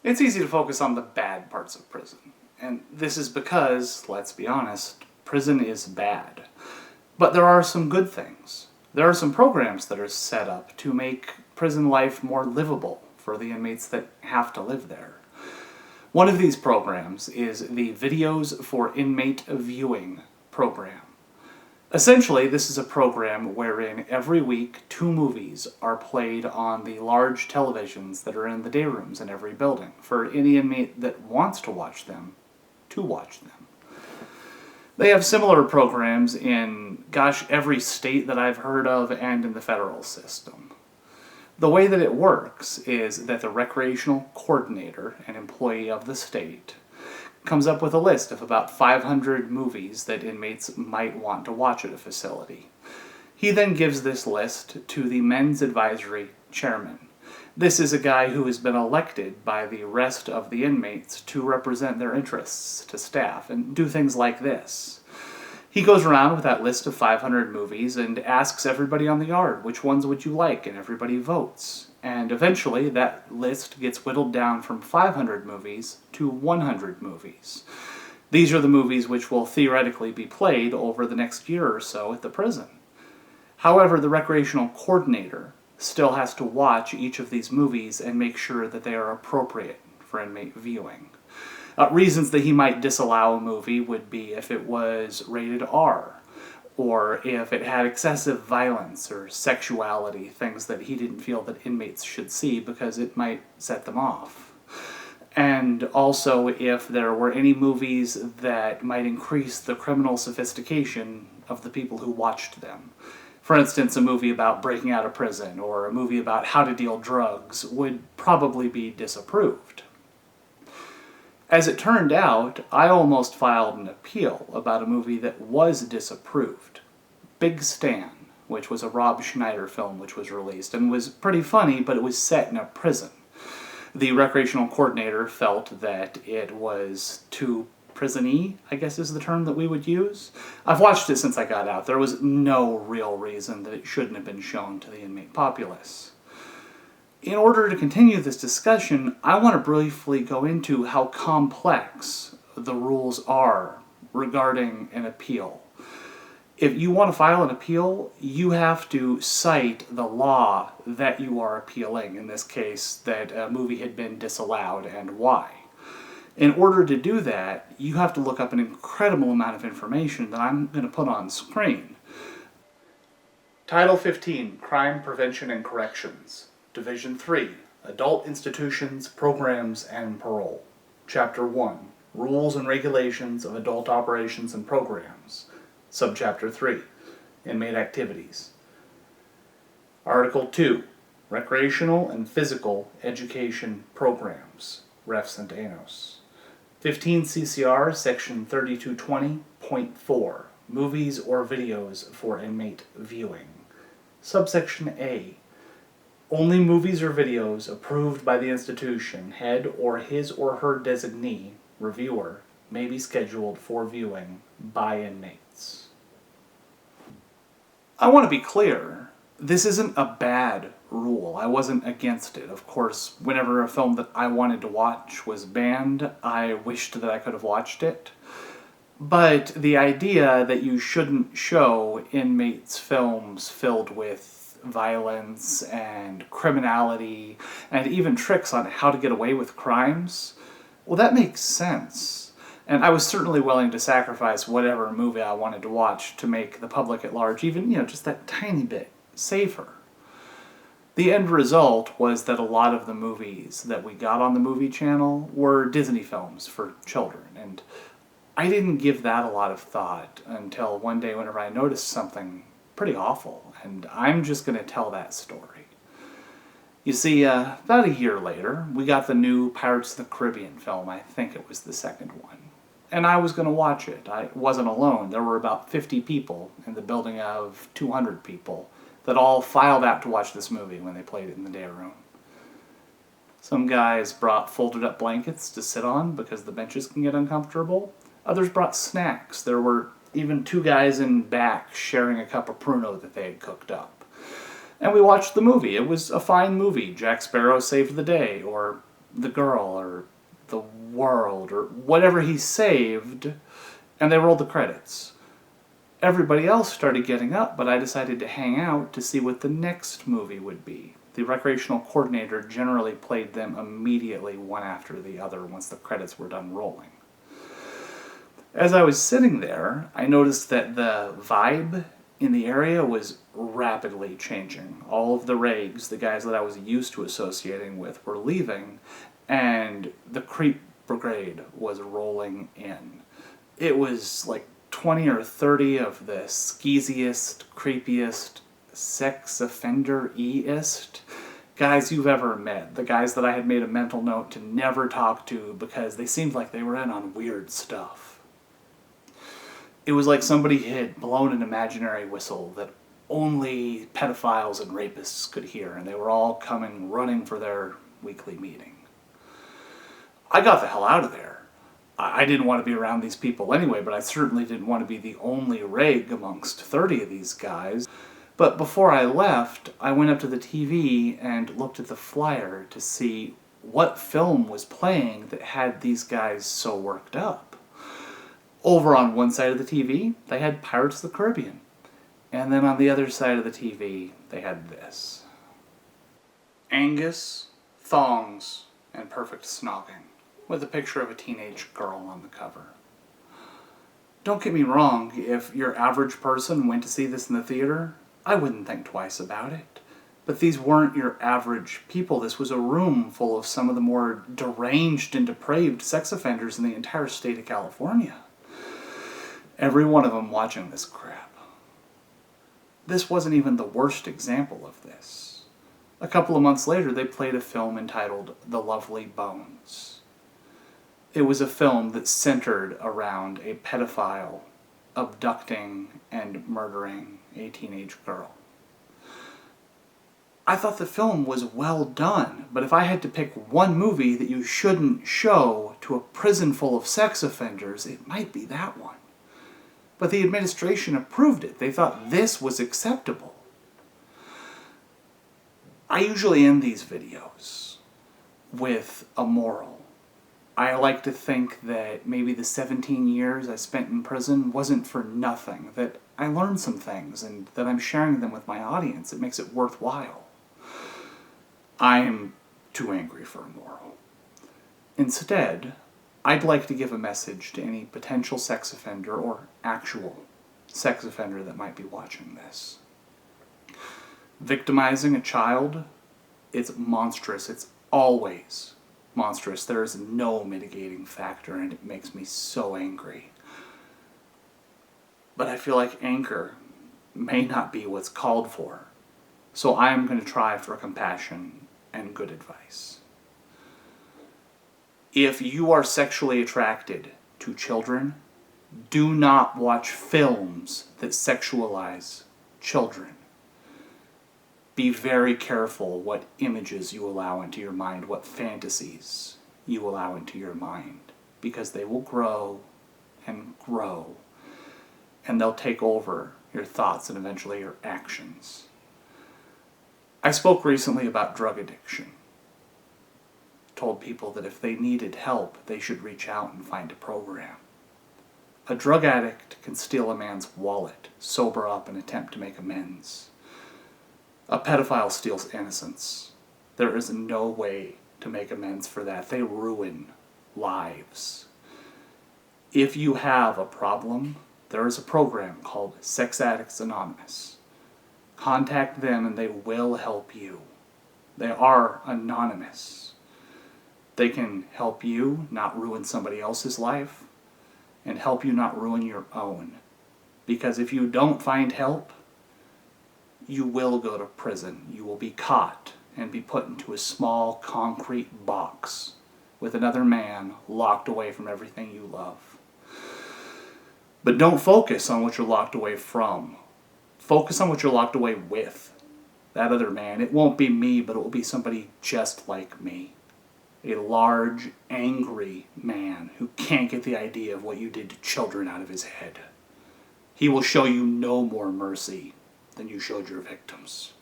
It's easy to focus on the bad parts of prison, and this is because, let's be honest, prison is bad. But there are some good things. There are some programs that are set up to make prison life more livable for the inmates that have to live there. One of these programs is the Videos for Inmate Viewing program. Essentially, this is a program wherein every week 2 movies are played on the large televisions that are in the day rooms in every building for any inmate that wants to watch them to watch them. They have similar programs in, every state that I've heard of and in the federal system. The way that it works is that the recreational coordinator, an employee of the state, comes up with a list of about 500 movies that inmates might want to watch at a facility. He then gives this list to the Men's Advisory Chairman. This is a guy who has been elected by the rest of the inmates to represent their interests to staff and do things like this. He goes around with that list of 500 movies and asks everybody on the yard, which ones would you like, and everybody votes. And eventually that list gets whittled down from 500 movies to 100 movies. These are the movies which will theoretically be played over the next year or so at the prison. However, the recreational coordinator still has to watch each of these movies and make sure that they are appropriate for inmate viewing. Reasons that he might disallow a movie would be if it was rated R, or if it had excessive violence or sexuality, things that he didn't feel that inmates should see because it might set them off. And also if there were any movies that might increase the criminal sophistication of the people who watched them. For instance, a movie about breaking out of prison or a movie about how to deal drugs would probably be disapproved. As it turned out, I almost filed an appeal about a movie that was disapproved. Big Stan, which was a Rob Schneider film which was released and was pretty funny, but it was set in a prison. The recreational coordinator felt that it was too prison-y, I guess is the term that we would use. I've watched it since I got out. There was no real reason that it shouldn't have been shown to the inmate populace. In order to continue this discussion, I want to briefly go into how complex the rules are regarding an appeal. If you want to file an appeal, you have to cite the law that you are appealing, in this case, that a movie had been disallowed and why. In order to do that, you have to look up an incredible amount of information that I'm going to put on screen. Title 15, Crime Prevention and Corrections. Division 3, Adult Institutions, Programs, and Parole. Chapter 1, Rules and Regulations of Adult Operations and Programs. Subchapter 3, Inmate Activities. Article 2, Recreational and Physical Education Programs. Ref St. Anos. 15 CCR, Section 3220.4, Movies or Videos for Inmate Viewing. Subsection A, only movies or videos approved by the institution, head or his or her designee, reviewer, may be scheduled for viewing by inmates. I want to be clear, this isn't a bad rule. I wasn't against it. Of course, whenever a film that I wanted to watch was banned, I wished that I could have watched it. But the idea that you shouldn't show inmates films filled with violence and criminality and even tricks on how to get away with crimes, well, that makes sense. And I was certainly willing to sacrifice whatever movie I wanted to watch to make the public at large even, just that tiny bit safer. The end result was that a lot of the movies that we got on the movie channel were Disney films for children, and I didn't give that a lot of thought until one day whenever I noticed something pretty awful, and I'm just going to tell that story. You see, about a year later, we got the new Pirates of the Caribbean film. I think it was the second one. And I was going to watch it. I wasn't alone. There were about 50 people in the building of 200 people that all filed out to watch this movie when they played it in the day room. Some guys brought folded up blankets to sit on because the benches can get uncomfortable. Others brought snacks. There were even 2 guys in back sharing a cup of pruno that they had cooked up. And we watched the movie. It was a fine movie. Jack Sparrow saved the day, or the girl or the world or whatever he saved, and they rolled the credits. Everybody else started getting up, but I decided to hang out to see what the next movie would be. The recreational coordinator generally played them immediately, one after the other, once the credits were done rolling. As I was sitting there, I noticed that the vibe in the area was rapidly changing. All of the regs, the guys that I was used to associating with, were leaving, and the creep brigade was rolling in. It was like 20 or 30 of the skeeziest, creepiest, sex offender-iest guys you've ever met. The guys that I had made a mental note to never talk to because they seemed like they were in on weird stuff. It was like somebody had blown an imaginary whistle that only pedophiles and rapists could hear, and they were all coming running for their weekly meeting. I got the hell out of there. I didn't want to be around these people anyway, but I certainly didn't want to be the only reg amongst 30 of these guys. But before I left, I went up to the TV and looked at the flyer to see what film was playing that had these guys so worked up. Over on one side of the TV, they had Pirates of the Caribbean. And then on the other side of the TV, they had this. Angus, thongs, and perfect snogging, with a picture of a teenage girl on the cover. Don't get me wrong, if your average person went to see this in the theater, I wouldn't think twice about it. But these weren't your average people. This was a room full of some of the more deranged and depraved sex offenders in the entire state of California. Every one of them watching this crap. This wasn't even the worst example of this. A couple of months later, they played a film entitled The Lovely Bones. It was a film that centered around a pedophile abducting and murdering a teenage girl. I thought the film was well done, but if I had to pick one movie that you shouldn't show to a prison full of sex offenders, it might be that one. But the administration approved it. They thought this was acceptable. I usually end these videos with a moral. I like to think that maybe the 17 years I spent in prison wasn't for nothing, that I learned some things and that I'm sharing them with my audience. It makes it worthwhile. I'm too angry for a moral. Instead, I'd like to give a message to any potential sex offender or actual sex offender that might be watching this. Victimizing a child, it's monstrous. It's always monstrous. There is no mitigating factor, and it makes me so angry. But I feel like anger may not be what's called for. So I am going to try for compassion and good advice. If you are sexually attracted to children, do not watch films that sexualize children. Be very careful what images you allow into your mind, what fantasies you allow into your mind, because they will grow and grow, and they'll take over your thoughts and eventually your actions. I spoke recently about drug addiction. Told people that if they needed help, they should reach out and find a program. A drug addict can steal a man's wallet, sober up, and attempt to make amends. A pedophile steals innocence. There is no way to make amends for that. They ruin lives. If you have a problem, there is a program called Sex Addicts Anonymous. Contact them and they will help you. They are anonymous. They can help you not ruin somebody else's life and help you not ruin your own. Because if you don't find help, you will go to prison. You will be caught and be put into a small concrete box with another man locked away from everything you love. But don't focus on what you're locked away from. Focus on what you're locked away with. That other man. It won't be me, but it will be somebody just like me. A large, angry man who can't get the idea of what you did to children out of his head. He will show you no more mercy than you showed your victims.